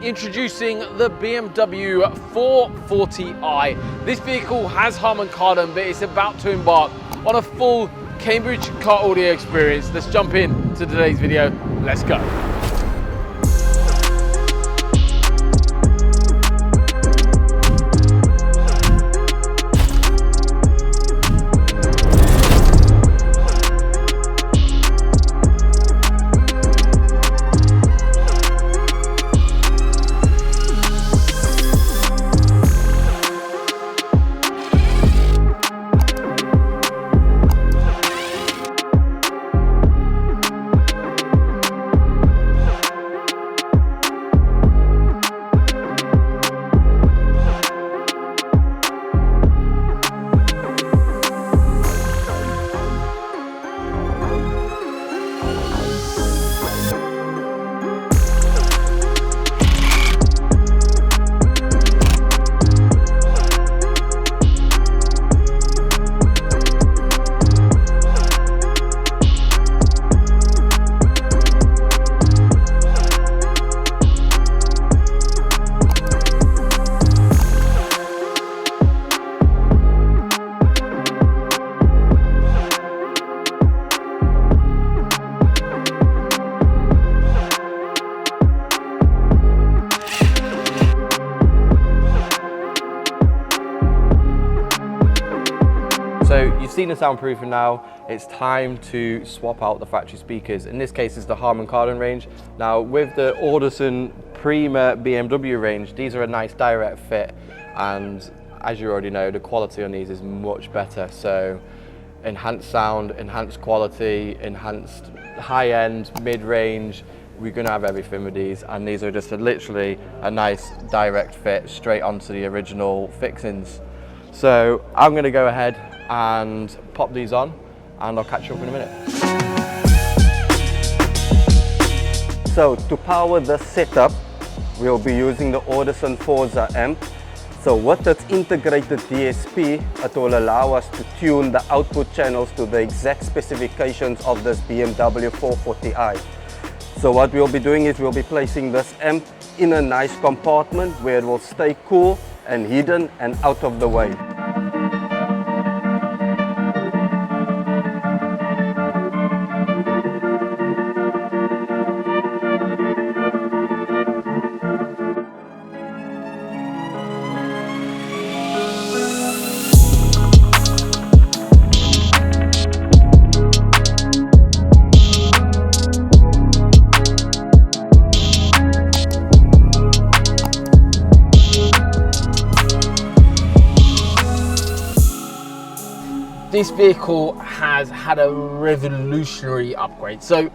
Introducing the BMW 440i. This vehicle has Harman Kardon, but it's about to embark on a full Cambridge car audio experience. Let's jump in to today's video. Let's go. So you've seen the soundproofing now, it's time to swap out the factory speakers. In this case, it's the Harman Kardon range. Now with the Audison Prima BMW range, these are a nice direct fit, and as you already know, the quality on these is much better. So enhanced sound, enhanced quality, enhanced high-end, mid-range, we're going to have everything with these, and these are just literally a nice direct fit straight onto the original fixings. So I'm going to go ahead and pop these on, and I'll catch you up in a minute. So to power the setup, we'll be using the Audison Forza amp. So with its integrated DSP, it will allow us to tune the output channels to the exact specifications of this BMW 440i. So what we'll be doing is we'll be placing this amp in a nice compartment where it will stay cool and hidden and out of the way. This vehicle has had a revolutionary upgrade. So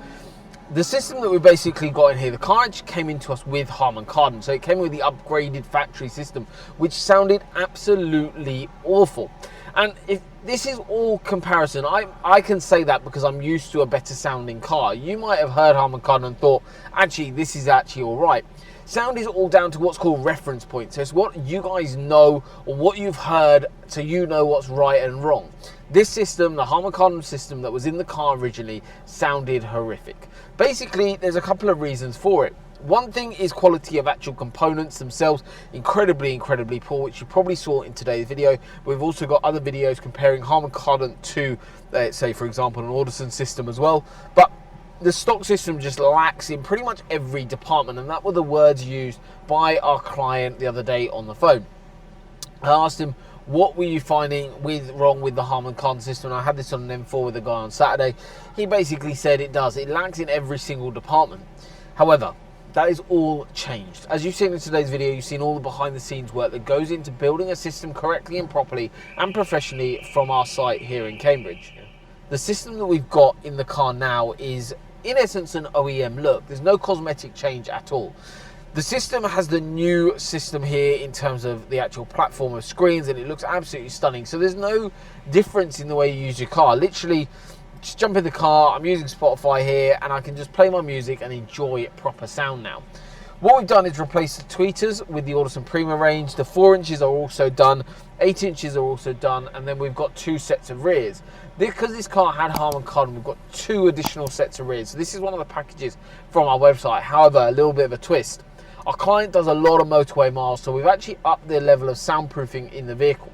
the system that we basically got in here, the car actually came into us with Harman Kardon. So it came with the upgraded factory system, which sounded absolutely awful. And if this is all comparison, I can say that because I'm used to a better sounding car. You might have heard Harman Kardon and thought, actually, this is actually all right. Sound is all down to what's called reference points. So it's what you guys know or what you've heard, so you know what's right and wrong. This system, the Harman Kardon system that was in the car originally, sounded horrific. Basically, there's a couple of reasons for it. One thing is quality of actual components themselves, incredibly poor, which you probably saw in today's video. We've also got other videos comparing Harman Kardon to, say, for example, an Audison system as well. But the stock system just lacks in pretty much every department, and that were the words used by our client the other day on the phone. I asked him, what were you finding wrong with the Harman Kardon system? And I had this on an M4 with a guy on Saturday. He basically said it lacks in every single department. However, that is all changed. As you've seen in today's video, you've seen all the behind the scenes work that goes into building a system correctly and properly and professionally from our site here in Cambridge. The system that we've got in the car now is in essence an OEM look. There's no cosmetic change at all. The system has the new system here in terms of the actual platform of screens, and it looks absolutely stunning. So there's no difference in the way you use your car. Literally, just jump in the car, I'm using Spotify here, and I can just play my music and enjoy proper sound now. What we've done is replace the tweeters with the Audison Prima range. The 4 inches are also done, 8 inches are also done, and then we've got 2 sets of rears. Because this car had Harman Kardon, we've got 2 additional sets of rears. So this is one of the packages from our website. However, a little bit of a twist. Our client does a lot of motorway miles, so we've actually upped the level of soundproofing in the vehicle.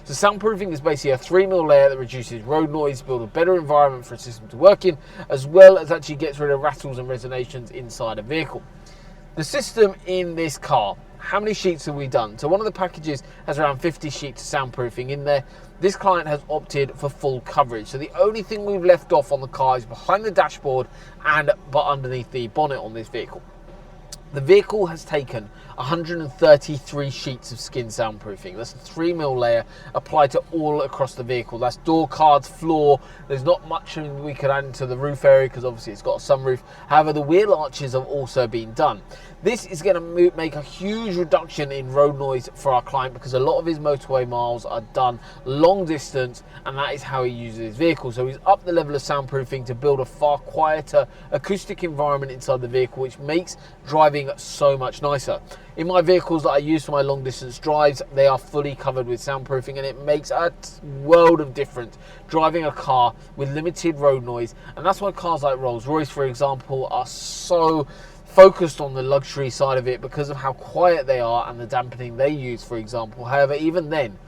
So soundproofing is basically a 3mm layer that reduces road noise, build a better environment for a system to work in, as well as actually gets rid of rattles and resonations inside a vehicle. The system in this car, how many sheets have we done? So one of the packages has around 50 sheets of soundproofing in there. This client has opted for full coverage. So the only thing we've left off on the car is behind the dashboard and but underneath the bonnet on this vehicle. The vehicle has taken 133 sheets of skin soundproofing. That's a 3mm layer applied to all across the vehicle. That's door cards, floor. There's not much we could add into the roof area because obviously it's got a sunroof. However, the wheel arches have also been done. This is going to make a huge reduction in road noise for our client because a lot of his motorway miles are done long distance, and that is how he uses his vehicle. So he's upped the level of soundproofing to build a far quieter acoustic environment inside the vehicle, which makes driving so much nicer. In my vehicles that I use for my long distance drives, they are fully covered with soundproofing, and it makes a world of difference driving a car with limited road noise. And that's why cars like Rolls-Royce, for example, are so focused on the luxury side of it because of how quiet they are and the dampening they use, for example. However, even then,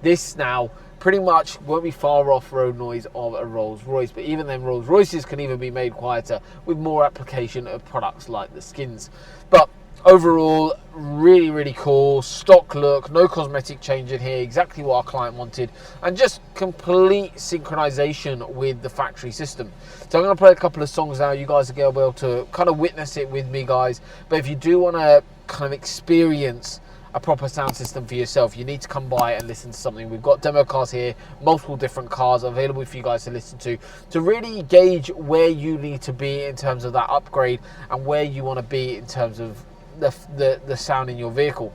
this now pretty much won't be far off road noise of a Rolls-Royce, but even then Rolls-Royces can even be made quieter with more application of products like the skins. But overall, really, really cool, stock look, no cosmetic change in here, exactly what our client wanted, and just complete synchronization with the factory system. So I'm going to play a couple of songs now. You guys are going to be able to kind of witness it with me, guys, but if you do want to kind of experience a proper sound system for yourself, you need to come by and listen to something. We've got demo cars here, multiple different cars available for you guys to listen to really gauge where you need to be in terms of that upgrade and where you want to be in terms of the sound in your vehicle.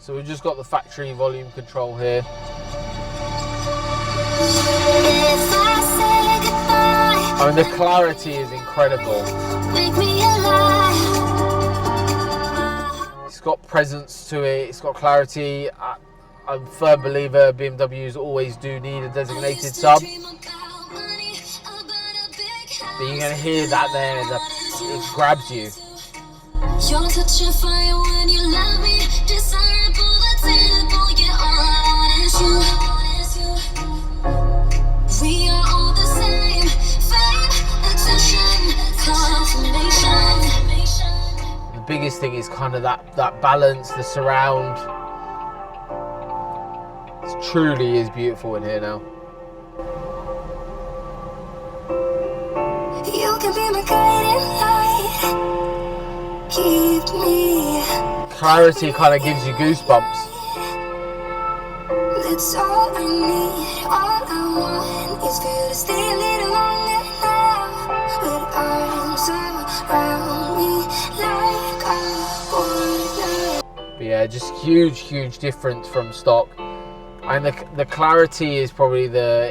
So we've just got the factory volume control here. I mean, the clarity is incredible. It's got presence to it, it's got clarity. I'm a firm believer BMWs always do need a designated sub. But you're going to hear that there, it grabs you. Your touch of fire when you love me, desirable, attainable, yeah, all I want is you. We are all the same, fame, attention, confirmation. The biggest thing is kind of that balance, the surround. It truly is beautiful in here now. You can be my guiding light. Keep me. Clarity kind of gives you goosebumps. That's all I need. All I want is for you to stay a little longer now. With arms around me like a warrior. But yeah, just huge difference from stock. And the clarity is probably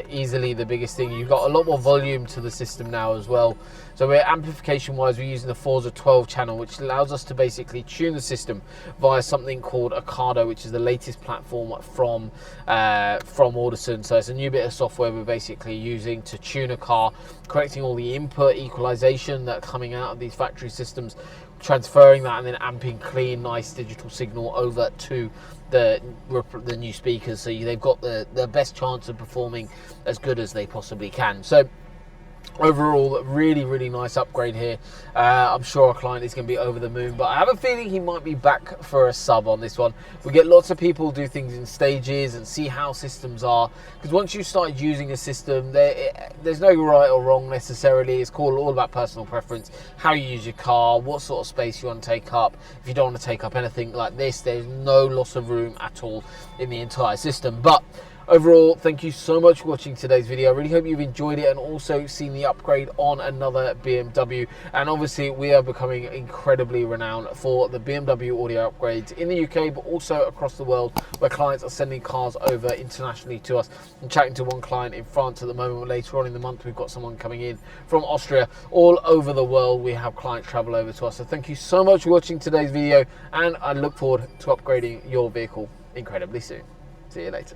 easily the biggest thing. You've got a lot more volume to the system now as well. So we're amplification wise, we're using the Forza 12 channel, which allows us to basically tune the system via something called Ocado, which is the latest platform from Audison. So it's a new bit of software we're basically using to tune a car, correcting all the input equalization that's coming out of these factory systems, transferring that and then amping clean, nice digital signal over to the new speakers, so they've got the best chance of performing as good as they possibly can. So overall, really nice upgrade here. I'm sure our client is going to be over the moon, but I have a feeling he might be back for a sub on this one. We get lots of people do things in stages and see how systems are, because once you start using a system, there's no right or wrong necessarily. It's all about personal preference, how you use your car, what sort of space you want to take up. If you don't want to take up anything like this, there's no loss of room at all in the entire system. But overall, thank you so much for watching today's video. I really hope you've enjoyed it and also seen the upgrade on another BMW. And obviously, we are becoming incredibly renowned for the BMW audio upgrades in the UK, but also across the world, where clients are sending cars over internationally to us. I'm chatting to one client in France at the moment. Later on in the month, we've got someone coming in from Austria. All over the world, we have clients travel over to us. So thank you so much for watching today's video, and I look forward to upgrading your vehicle incredibly soon. See you later.